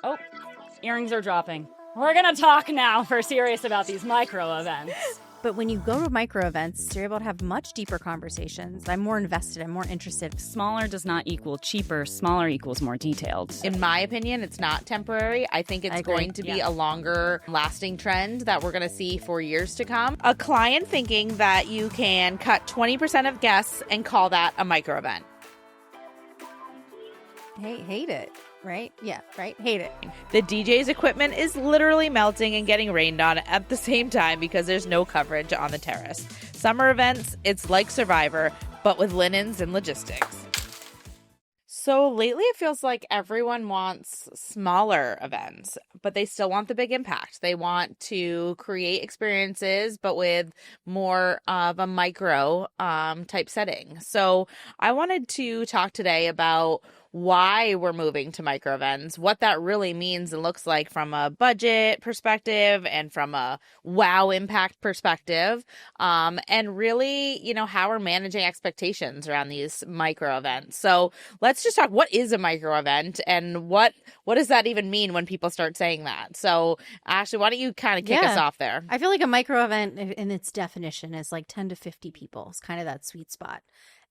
Oh, earrings are dropping. We're going to talk now if we're serious about these micro events. But when you go to micro events, you're able to have much deeper conversations. I'm more invested. I'm more interested. Smaller does not equal cheaper. Smaller equals more detailed. In my opinion, it's not temporary. I think it's going to be a longer lasting trend that we're going to see for years to come. A client thinking that you can cut 20% of guests and call that a micro event. Hey, hate it. Right? Yeah, right? Hate it. The DJ's equipment is literally melting and getting rained on at the same time because there's no coverage on the terrace. Summer events, it's like Survivor, but with linens and logistics. So lately it feels like everyone wants smaller events, but they still want the big impact. They want to create experiences, but with more of a micro type setting. So I wanted to talk today about why we're moving to micro events, what that really means and looks like from a budget perspective and from a wow impact perspective, and really, how we're managing expectations around these micro events. So let's just talk, what is a micro event and what does that even mean when people start saying that? So Ashley, why don't you kind of kick us off there? I feel like a micro event in its definition is like 10 to 50 people. It's kind of that sweet spot.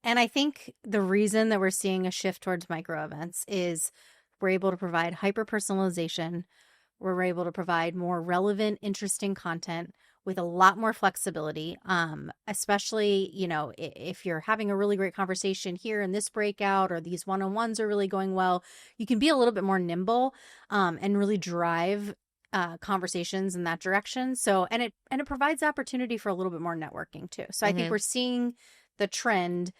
And I think the reason that we're seeing a shift towards micro events is we're able to provide hyper-personalization. We're able to provide more relevant, interesting content with a lot more flexibility, especially, if you're having a really great conversation here in this breakout or these one-on-ones are really going well, you can be a little bit more nimble and really drive conversations in that direction. So, and it provides opportunity for a little bit more networking too. So I think we're seeing the trend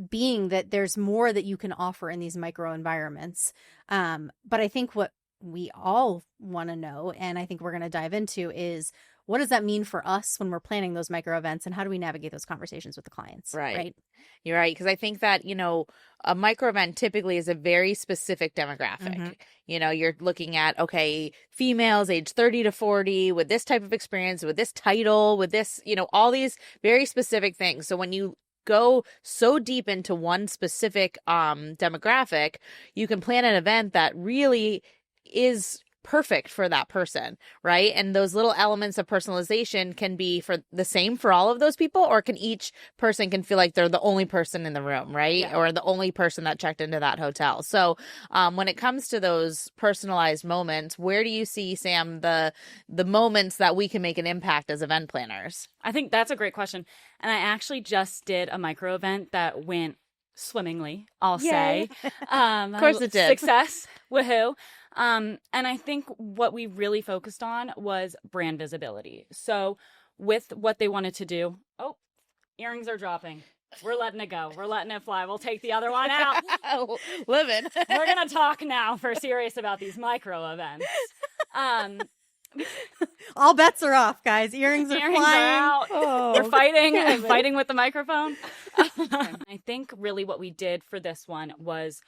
being that there's more that you can offer in these micro environments. But I think what we all want to know, and I think we're going to dive into, is what does that mean for us when we're planning those micro events, and how do we navigate those conversations with the clients? Right? You're right. Because I think that, a micro event typically is a very specific demographic. You're looking at, females age 30 to 40 with this type of experience, with this title, with this, all these very specific things. So when you go so deep into one specific demographic, you can plan an event that really is perfect for that person, right? And those little elements of personalization can be for the same for all of those people, or each person can feel like they're the only person in the room, right? Yeah. Or the only person that checked into that hotel. So when it comes to those personalized moments, where do you see, Sam, the moments that we can make an impact as event planners? I think that's a great question. And I actually just did a micro event that went swimmingly, I'll say. Of course it did. Success. Woohoo. And I think what we really focused on was brand visibility. So with what they wanted to do, earrings are dropping. We're letting it go. We're letting it fly. We'll take the other one out. Living. We're going to talk now if we're serious about these micro events. All bets are off, guys. Earrings are flying. Are out. We're fighting with the microphone. I think really what we did for this one was,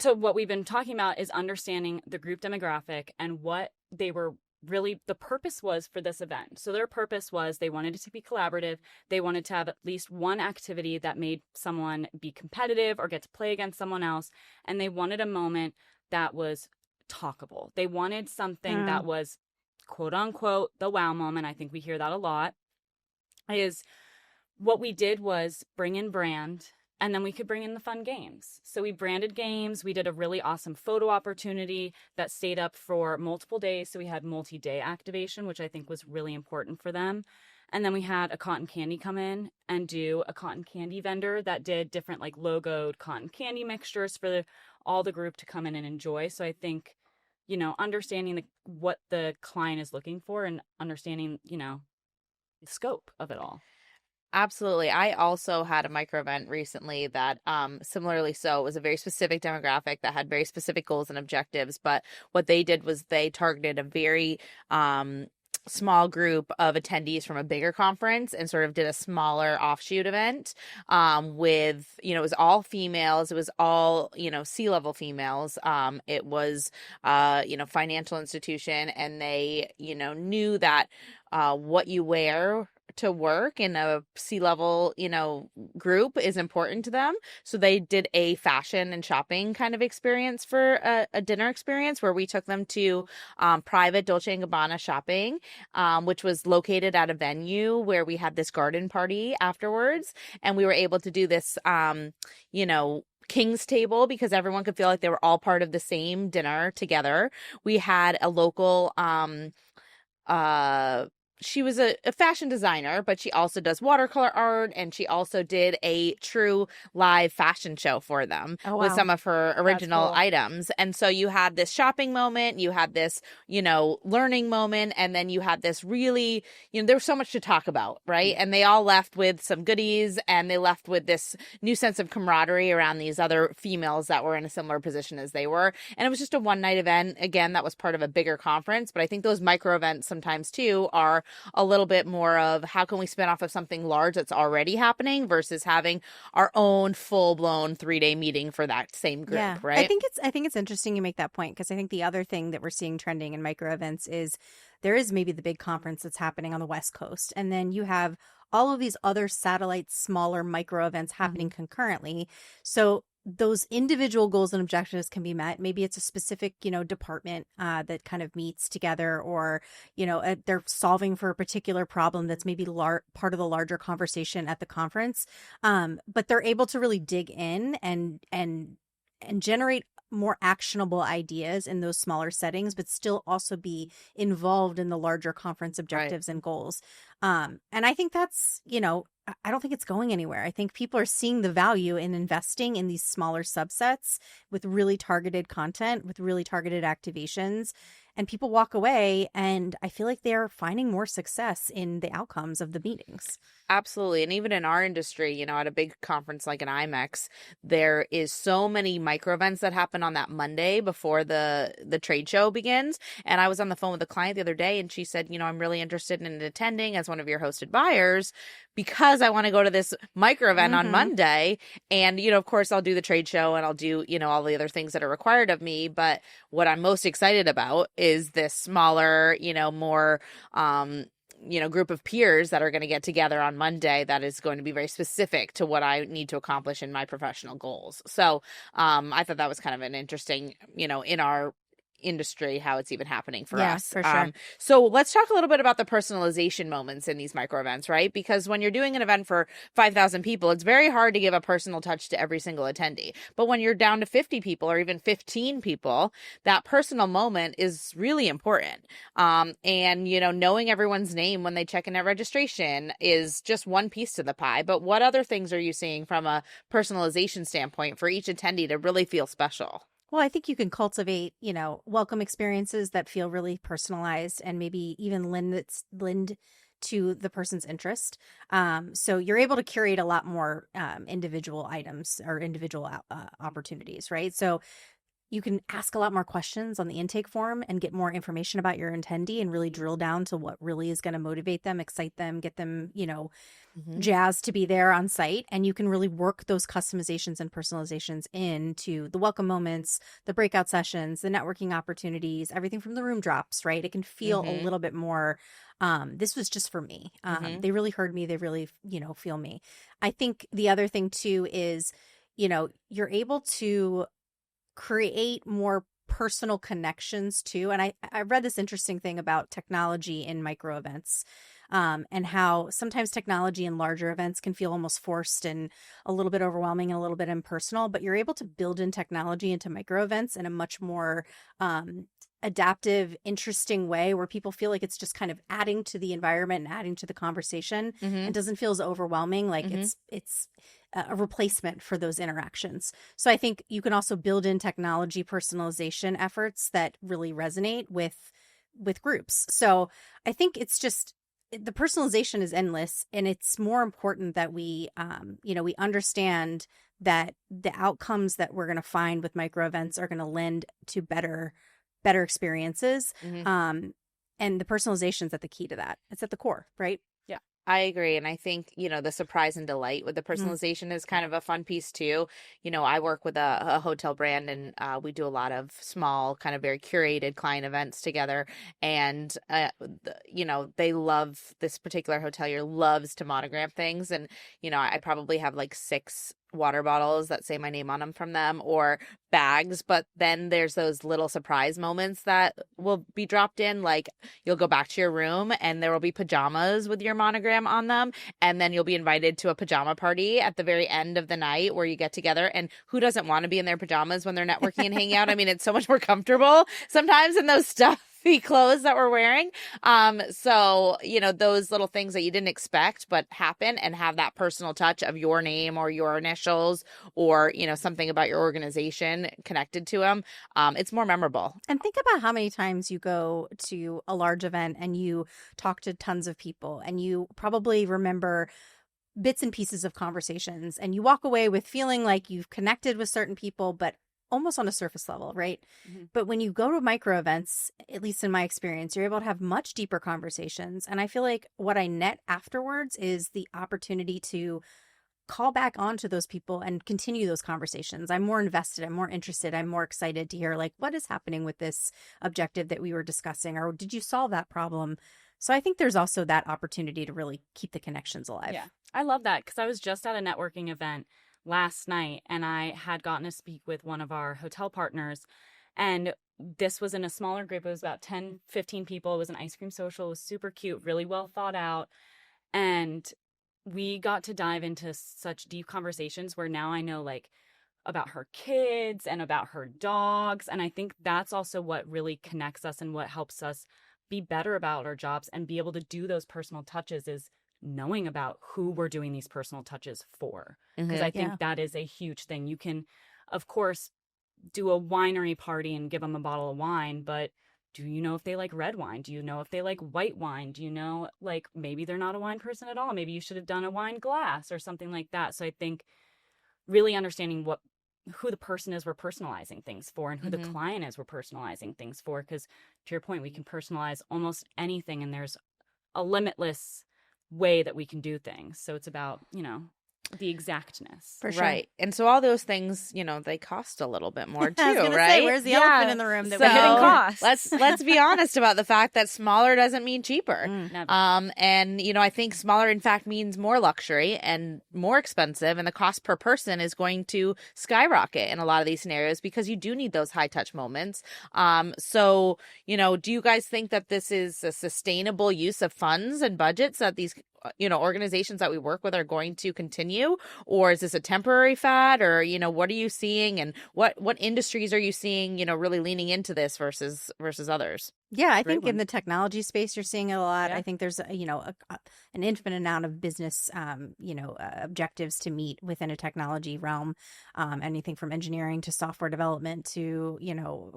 to what we've been talking about, is understanding the group demographic and what they were really, the purpose was for this event. So their purpose was they wanted it to be collaborative. They wanted to have at least one activity that made someone be competitive or get to play against someone else. And they wanted a moment that was talkable. They wanted something that was, quote unquote, the wow moment. I think we hear that a lot. Is what we did was bring in brand, and then we could bring in the fun games. So we branded games. We did a really awesome photo opportunity that stayed up for multiple days. So we had multi-day activation, which I think was really important for them. And then we had a cotton candy come in and do a cotton candy vendor that did different logoed cotton candy mixtures for all the group to come in and enjoy. So I think, understanding what the client is looking for and understanding, the scope of it all. Absolutely. I also had a micro event recently that similarly so was a very specific demographic that had very specific goals and objectives. But what they did was they targeted a very small group of attendees from a bigger conference and sort of did a smaller offshoot event with, it was all females. It was all, C-level females. It was, financial institution, and they, knew that what you wear to work in a C-level, group is important to them. So they did a fashion and shopping kind of experience for a dinner experience where we took them to private Dolce & Gabbana shopping, which was located at a venue where we had this garden party afterwards. And we were able to do this, King's table because everyone could feel like they were all part of the same dinner together. We had a local she was a fashion designer, but she also does watercolor art, and she also did a true live fashion show for them with some of her original items. And so you had this shopping moment, you had this, learning moment, and then you had this really, there was so much to talk about, right? And they all left with some goodies, and they left with this new sense of camaraderie around these other females that were in a similar position as they were. And it was just a one-night event. Again, that was part of a bigger conference, but I think those micro events sometimes too are a little bit more of how can we spin off of something large that's already happening versus having our own full-blown 3-day meeting for that same group, right? I think it's interesting you make that point because I think the other thing that we're seeing trending in micro events is there is maybe the big conference that's happening on the West Coast, and then you have all of these other satellite smaller micro events happening concurrently. So those individual goals and objectives can be met. Maybe it's a specific, department that kind of meets together, or, they're solving for a particular problem that's maybe part of the larger conversation at the conference. But they're able to really dig in and generate more actionable ideas in those smaller settings, but still also be involved in the larger conference objectives and goals. And I think that's, I don't think it's going anywhere. I think people are seeing the value in investing in these smaller subsets with really targeted content, with really targeted activations. And people walk away, and I feel like they're finding more success in the outcomes of the meetings. Absolutely. And even in our industry, at a big conference like an IMEX, there is so many micro events that happen on that Monday before the trade show begins. And I was on the phone with a client the other day, and she said, I'm really interested in attending as one of your hosted buyers because I want to go to this micro event on Monday. And, of course, I'll do the trade show and I'll do, all the other things that are required of me. But what I'm most excited about is this smaller, more group of peers that are going to get together on Monday that is going to be very specific to what I need to accomplish in my professional goals. So I thought that was kind of an interesting, in our industry, how it's even happening for us. For sure. So let's talk a little bit about the personalization moments in these micro events, right? Because when you're doing an event for 5,000 people, it's very hard to give a personal touch to every single attendee. But when you're down to 50 people or even 15 people, that personal moment is really important. And, knowing everyone's name when they check in at registration is just one piece to the pie. But what other things are you seeing from a personalization standpoint for each attendee to really feel special? Well, I think you can cultivate, welcome experiences that feel really personalized and maybe even lend to the person's interest. So you're able to curate a lot more individual items or individual opportunities, right? So you can ask a lot more questions on the intake form and get more information about your attendee and really drill down to what really is going to motivate them, excite them, get them, jazzed to be there on site. And you can really work those customizations and personalizations into the welcome moments, the breakout sessions, the networking opportunities, everything from the room drops, right? It can feel a little bit more, this was just for me. They really heard me. They really, feel me. I think the other thing too is, you're able to create more personal connections too. And I read this interesting thing about technology in micro events, and how sometimes technology in larger events can feel almost forced and a little bit overwhelming and a little bit impersonal, but you're able to build in technology into micro events in a much more adaptive, interesting way where people feel like it's just kind of adding to the environment and adding to the conversation. It doesn't feel as overwhelming, like it's a replacement for those interactions. So I think you can also build in technology personalization efforts that really resonate with groups. So I think it's just the personalization is endless, and it's more important that we we understand that the outcomes that we're going to find with micro events are going to lend to better experiences. And the personalization is at the key to that. It's at the core, right? Yeah. I agree. And I think, the surprise and delight with the personalization is kind of a fun piece too. I work with a hotel brand, and we do a lot of small, kind of very curated client events together. And, they love this particular hotelier loves to monogram things. And, I probably have like 6 water bottles that say my name on them from them, or bags. But then there's those little surprise moments that will be dropped in, like you'll go back to your room and there will be pajamas with your monogram on them, and then you'll be invited to a pajama party at the very end of the night where you get together. And who doesn't want to be in their pajamas when they're networking and hanging out? I mean, it's so much more comfortable sometimes in those stuffy clothes that we're wearing. So, those little things that you didn't expect but happen and have that personal touch of your name or your initials, or, something about your organization connected to them. It's more memorable. And think about how many times you go to a large event and you talk to tons of people, and you probably remember bits and pieces of conversations, and you walk away with feeling like you've connected with certain people, but almost on a surface level, right? Mm-hmm. But when you go to micro events, at least in my experience, you're able to have much deeper conversations. And I feel like what I net afterwards is the opportunity to call back onto those people and continue those conversations. I'm more invested, I'm more interested, I'm more excited to hear like, what is happening with this objective that we were discussing, or did you solve that problem? So I think there's also that opportunity to really keep the connections alive. Yeah, I love that, because I was just at a networking event last night, and I had gotten to speak with one of our hotel partners, and this was in a smaller group. It was about 10, 15 people. It was an ice cream social. It was super cute, really well thought out. And we got to dive into such deep conversations where now I know like about her kids and about her dogs. And I think that's also what really connects us and what helps us be better about our jobs and be able to do those personal touches, is knowing about who we're doing these personal touches for. Because I think that is a huge thing. You can, of course, do a winery party and give them a bottle of wine, but do you know if they like red wine? Do you know if they like white wine? Do you know, like, maybe they're not a wine person at all? Maybe you should have done a wine glass or something like that. So I think really understanding who the person is we're personalizing things for, and who the client is we're personalizing things for. Because to your point, we can personalize almost anything, and there's a limitless way that we can do things. So it's about, the exactness. For sure. Right. And so all those things, they cost a little bit more too, I was gonna right? say, where's the elephant in the room that so we're hitting costs? Let's be honest about the fact that smaller doesn't mean cheaper. Never. And I think smaller in fact means more luxury and more expensive, and the cost per person is going to skyrocket in a lot of these scenarios, because you do need those high touch moments. So, do you guys think that this is a sustainable use of funds and budgets that these organizations that we work with are going to continue, or is this a temporary fad, or what are you seeing, and what industries are you seeing really leaning into this versus others? Yeah, I think in the technology space you're seeing it a lot. I think there's an infinite amount of business objectives to meet within a technology realm, anything from engineering to software development to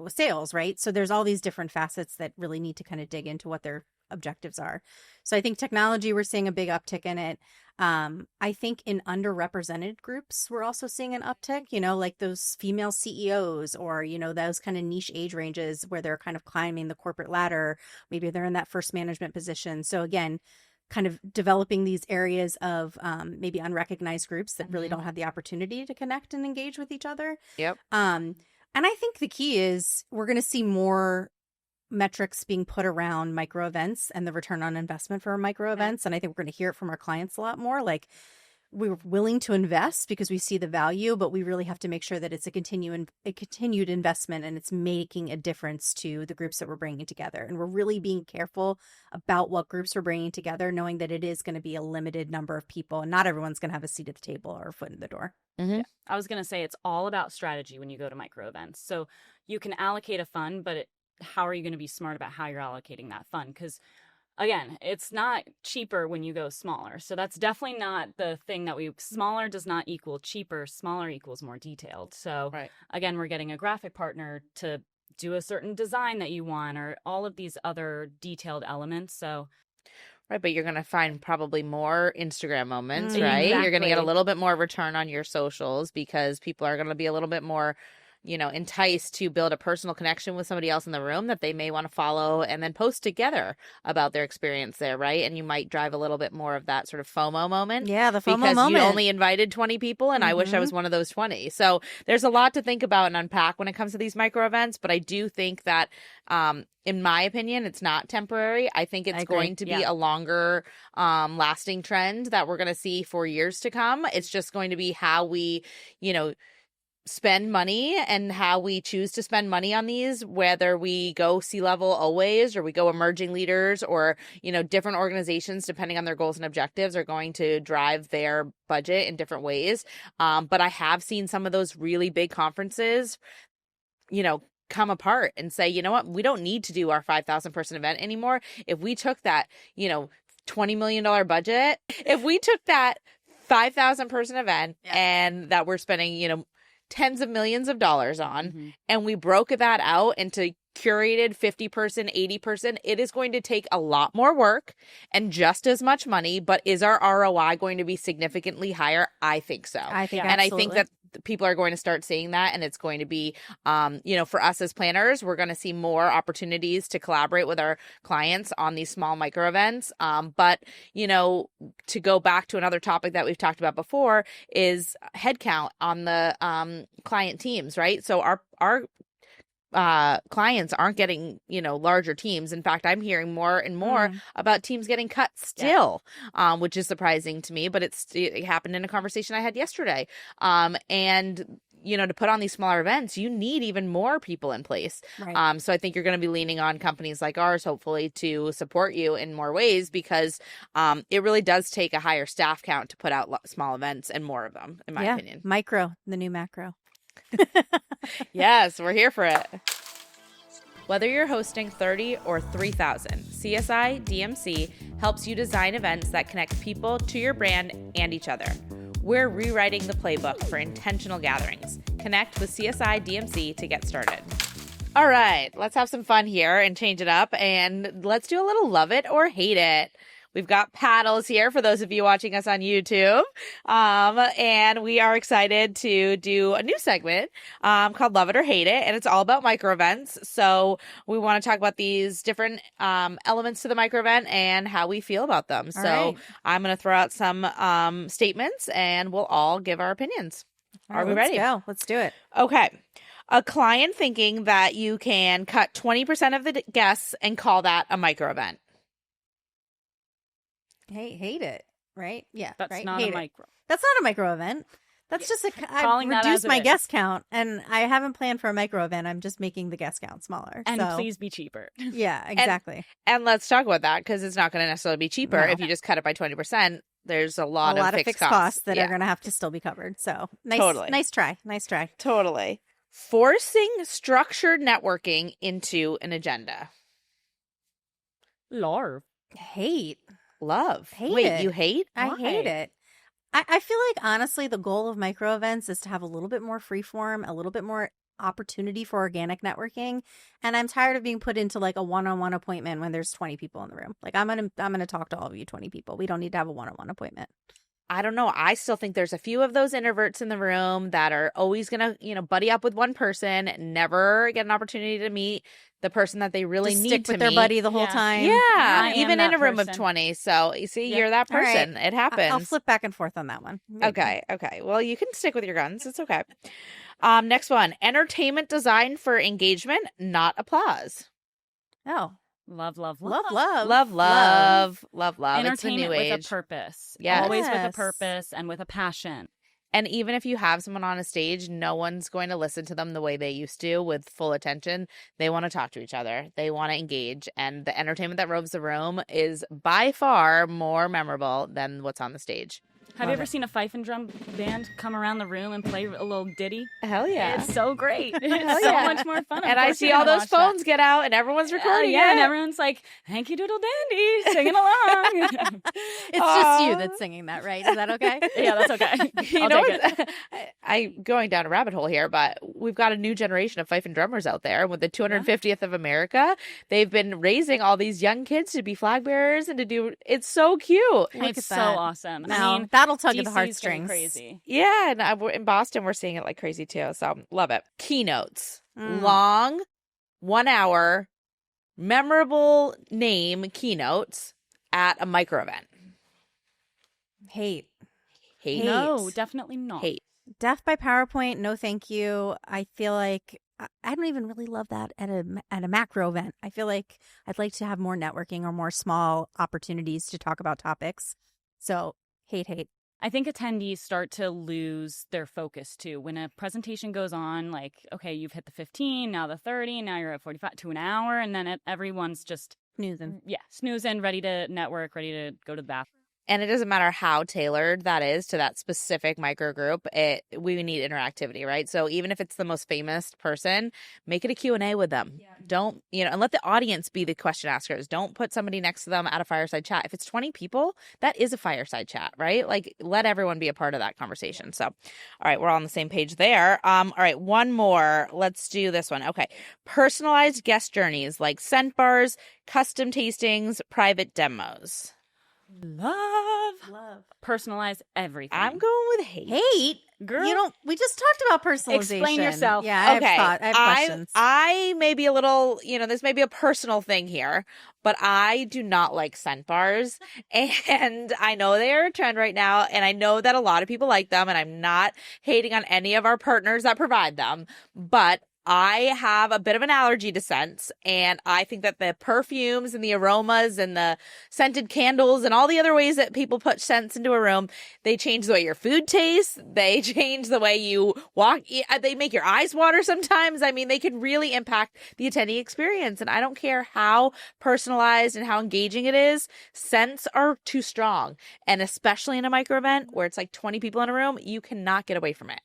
sales, right? So there's all these different facets that really need to kind of dig into what their objectives are. So I think technology, we're seeing a big uptick in it. I think in underrepresented groups, we're also seeing an uptick, like those female CEOs, or, those kind of niche age ranges where they're kind of climbing the corporate ladder. Maybe they're in that first management position. So again, kind of developing these areas of maybe unrecognized groups that really don't have the opportunity to connect and engage with each other. Yep. And I think the key is we're going to see more metrics being put around micro events and the return on investment for micro events. And I think we're going to hear it from our clients a lot more. Like, we're willing to invest because we see the value, but we really have to make sure that it's a continued investment, and it's making a difference to the groups that we're bringing together. And we're really being careful about what groups we're bringing together, knowing that it is going to be a limited number of people, and not everyone's going to have a seat at the table or a foot in the door. Yeah. I was going to say, it's all about strategy when you go to micro events. So you can allocate a fund, but how are you going to be smart about how you're allocating that fund? Because again, it's not cheaper when you go smaller. So that's definitely not the thing that smaller does not equal cheaper. Smaller equals more detailed. So again, we're getting a graphic partner to do a certain design that you want, or all of these other detailed elements. So Right, but you're going to find probably more Instagram moments, right? Exactly. You're going to get a little bit more return on your socials, because people are going to be a little bit more enticed to build a personal connection with somebody else in the room that they may want to follow and then post together about their experience there, right? And you might drive a little bit more of that sort of FOMO moment. Yeah, the FOMO because moment. you only invited 20 people, and I wish I was one of those 20. So there's a lot to think about and unpack when it comes to these micro events, but I do think that in my opinion, it's not temporary. I think it's going to be a longer lasting trend that we're going to see for years to come. It's just going to be how we, spend money and how we choose to spend money on these, whether we go C-level always or we go emerging leaders or, different organizations, depending on their goals and objectives, are going to drive their budget in different ways. But I have seen some of those really big conferences, come apart and say, you know what, we don't need to do our 5,000 person event anymore. If we took that, $20 million budget, if we took that 5,000 person event and that we're spending, tens of millions of dollars on, and we broke that out into curated 50 person, 80 person, it is going to take a lot more work and just as much money. But is our ROI going to be significantly higher? I think so. I think, and I think that people are going to start seeing that, and it's going to be, for us as planners, we're going to see more opportunities to collaborate with our clients on these small micro events. But, to go back to another topic that we've talked about before is headcount on the client teams, right? So our clients aren't getting, larger teams. In fact, I'm hearing more and more about teams getting cut still, which is surprising to me, but it happened in a conversation I had yesterday. And to put on these smaller events, you need even more people in place. Right. So I think you're going to be leaning on companies like ours, hopefully, to support you in more ways, because it really does take a higher staff count to put out small events and more of them, in my opinion. Micro, the new macro. Yes, we're here for it. Whether you're hosting 30 or 3,000, CSI DMC helps you design events that connect people to your brand and each other. We're rewriting the playbook for intentional gatherings. Connect with CSI DMC to get started. All right, let's have some fun here and change it up, and let's do a little love it or hate it. We've got paddles here for those of you watching us on YouTube. And we are excited to do a new segment called Love It or Hate It. And it's all about micro events. So we want to talk about these different elements to the micro event and how we feel about them. So I'm going to throw out some statements and we'll all give our opinions. Are we ready? Let's do it. Okay. A client thinking that you can cut 20% of the guests and call that a micro event. Hate it, right? Yeah, that's right? not hate a micro. That's not a micro event. That's just I've reduced my guest count, and I haven't planned for a micro event. I'm just making the guest count smaller. And please be cheaper. Yeah, exactly. And let's talk about that, because it's not going to necessarily be cheaper if you just cut it by 20%. There's a lot of fixed costs that are going to have to still be covered. So nice try. Totally. Forcing structured networking into an agenda. Hate. Love. Hate it. You hate? I hate it. I feel like, honestly, the goal of micro events is to have a little bit more freeform, a little bit more opportunity for organic networking. And I'm tired of being put into like a one-on-one appointment when there's 20 people in the room. Like, I'm gonna talk to all of you 20 people. We don't need to have a one-on-one appointment. I don't know. I still think there's a few of those introverts in the room that are always going to, buddy up with one person, never get an opportunity to meet the person that they really need stick to with their buddy the whole time. Yeah, even in a room of 20. So you see, you're that person. Right. It happens. I'll flip back and forth on that one. Maybe. Okay. Well, you can stick with your guns. It's okay. Next one. Entertainment designed for engagement, not applause. Oh. Love. Entertainment it's the new age. With a purpose. Yes. Always with a purpose and with a passion. And even if you have someone on a stage, no one's going to listen to them the way they used to with full attention. They want to talk to each other. They want to engage. And the entertainment that roves the room is by far more memorable than what's on the stage. Have you ever seen a fife and drum band come around the room and play a little ditty? Hell yeah. It's so great. It's so much more fun. And I see all those phones get out and everyone's recording it. And everyone's like, hanky doodle dandy, singing along. It's just you that's singing that, right? Is that okay? Yeah, that's okay. You know what? I'm going down a rabbit hole here, but we've got a new generation of fife and drummers out there. With the 250th of America, they've been raising all these young kids to be flag bearers and to do. It's so cute. It's so awesome. No, that'll tug at the DC's getting heartstrings. crazy. Yeah, and in Boston, we're seeing it like crazy too. So love it. Keynotes. Mm. Long, 1 hour, memorable name keynotes at a micro event. Hate. No, definitely not. Hate. Death by PowerPoint, no thank you. I feel like I don't even really love that at a macro event. I feel like I'd like to have more networking or more small opportunities to talk about topics. So hate. I think attendees start to lose their focus too. When a presentation goes on, like, okay, you've hit the 15, now the 30, now you're at 45 to an hour, and then everyone's just snoozing, ready to network, ready to go to the bathroom. And it doesn't matter how tailored that is to that specific micro group. We need interactivity, right? So even if it's the most famous person, make it a Q&A with them. Yeah. Don't, and let the audience be the question askers. Don't put somebody next to them at a fireside chat. If it's 20 people, that is a fireside chat, right? Like, let everyone be a part of that conversation. Yeah. So, all right, we're all on the same page there. All right, one more. Let's do this one. Okay. Personalized guest journeys like scent bars, custom tastings, private demos. Love. Personalize everything. I'm going with hate. Hate? Girl. We just talked about personalization. Explain yourself. Yeah, I Okay. have questions. I may be a little, this may be a personal thing here, but I do not like scent bars. And I know they are a trend right now. And I know that a lot of people like them. And I'm not hating on any of our partners that provide them. But I have a bit of an allergy to scents, and I think that the perfumes and the aromas and the scented candles and all the other ways that people put scents into a room, they change the way your food tastes. They change the way you walk. They make your eyes water sometimes. I mean, they can really impact the attendee experience, and I don't care how personalized and how engaging it is. Scents are too strong, and especially in a micro event where it's like 20 people in a room, you cannot get away from it.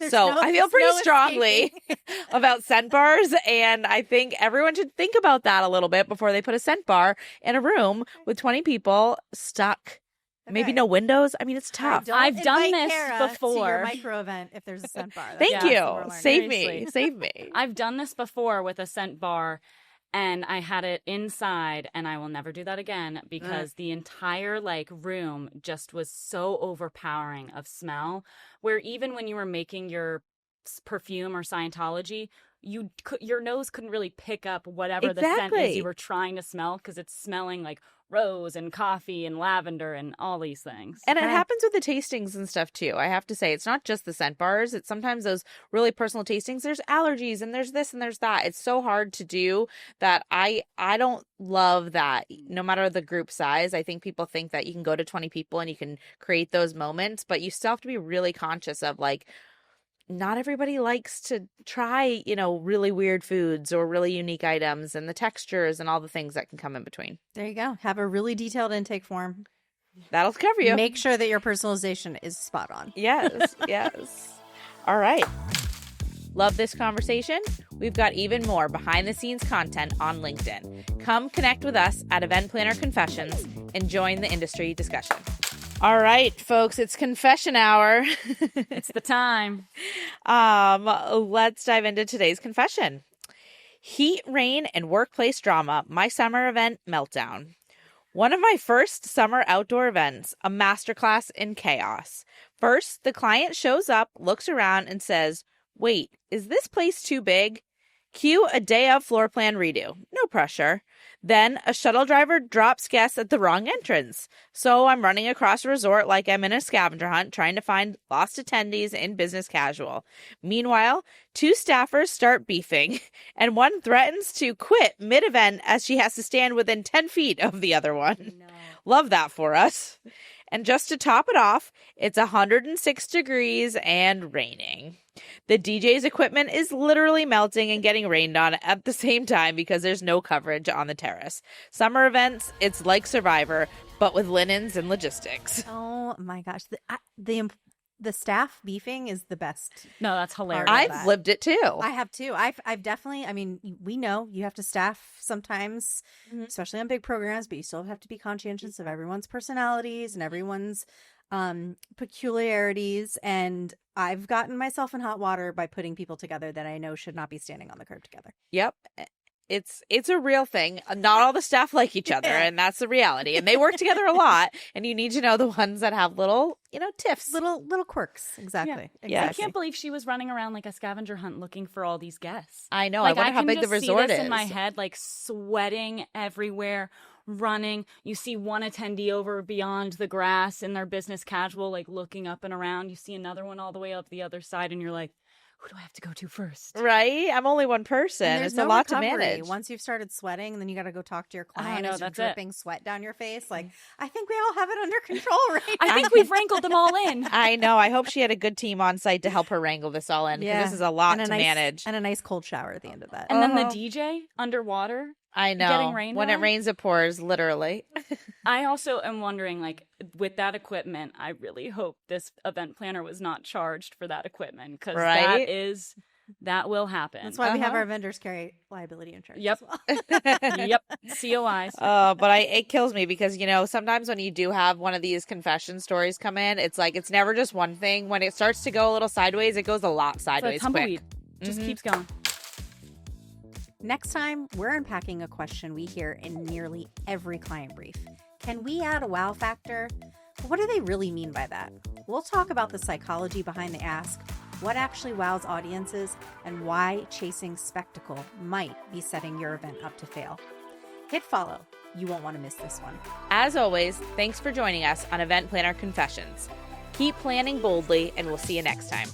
So I feel pretty strongly about scent bars, and I think everyone should think about that a little bit before they put a scent bar in a room with 20 people stuck. Okay. Maybe no windows. I mean, it's tough. I've done this Cara before. To your micro event, if there's a scent bar. Thank you. Save me. I've done this before with a scent bar, and I had it inside, and I will never do that again because the entire room just was so overpowering of smell, where even when you were making your perfume or Scientology, your nose couldn't really pick up whatever the scent is you were trying to smell because it's smelling like rose and coffee and lavender and all these things. And it happens with the tastings and stuff too. I have to say, it's not just the scent bars. It's sometimes those really personal tastings. There's allergies and there's this and there's that. It's so hard to do that I don't love that. No matter the group size, I think people think that you can go to 20 people and you can create those moments, but you still have to be really conscious of not everybody likes to try, really weird foods or really unique items and the textures and all the things that can come in between. There you go. Have a really detailed intake form. That'll cover you. Make sure that your personalization is spot on. Yes. All right. Love this conversation? We've got even more behind-the-scenes content on LinkedIn. Come connect with us at Event Planner Confessions and join the industry discussion. All right, folks, it's confession hour. It's the time. Let's dive into today's confession. Heat, rain, and workplace drama, my summer event meltdown. One of my first summer outdoor events, a masterclass in chaos. First, the client shows up, looks around, and says, "Wait, is this place too big?" Cue a day of floor plan redo. No pressure. Then a shuttle driver drops guests at the wrong entrance. So I'm running across a resort like I'm in a scavenger hunt trying to find lost attendees in business casual. Meanwhile, 2 staffers start beefing, and one threatens to quit mid-event as she has to stand within 10 feet of the other one. No. Love that for us. And just to top it off, it's 106 degrees and raining. The DJ's equipment is literally melting and getting rained on at the same time because there's no coverage on the terrace. Summer events, it's like Survivor, but with linens and logistics. Oh my gosh. The staff beefing is the best. No, that's hilarious. I've lived it too. I have too. I've definitely, we know you have to staff sometimes, especially on big programs, but you still have to be conscientious of everyone's personalities and everyone's peculiarities. And I've gotten myself in hot water by putting people together that I know should not be standing on the curb together. Yep. It's a real thing. Not all the staff like each other, and that's the reality. And they work together a lot, and you need to know the ones that have little, tiffs. Little quirks. Exactly. Yeah. I can't believe she was running around like a scavenger hunt looking for all these guests. I know. I wonder how big the resort see this is. in my head, like sweating everywhere, running. You see one attendee over beyond the grass in their business casual, like looking up and around. You see another one all the way up the other side, and you're like, who do I have to go to first? Right? I'm only one person. It's a lot to manage. Once you've started sweating, and then you got to go talk to your client know, as you're that's dripping sweat down your face. Like, I think we all have it under control right now. I think we've wrangled them all in. I know. I hope she had a good team on site to help her wrangle this all in. Because this is a lot to manage. And a nice cold shower at the end of that. And then the DJ underwater. I know. Getting rained when on? it rains, it pours, literally. I also am wondering, like, with that equipment, I really hope this event planner was not charged for that equipment, because that will happen. That's why we have our vendors carry liability insurance. Yep. As well. Yep. COIs. But it kills me because, sometimes when you do have one of these confession stories come in, it's like, it's never just one thing. When it starts to go a little sideways, it goes a lot sideways It's a tumbleweed. quick. Just keeps going. Next time, we're unpacking a question we hear in nearly every client brief. Can we add a wow factor? What do they really mean by that? We'll talk about the psychology behind the ask, what actually wows audiences, and why chasing spectacle might be setting your event up to fail. Hit follow. You won't want to miss this one. As always, thanks for joining us on Event Planner Confessions. Keep planning boldly, and we'll see you next time.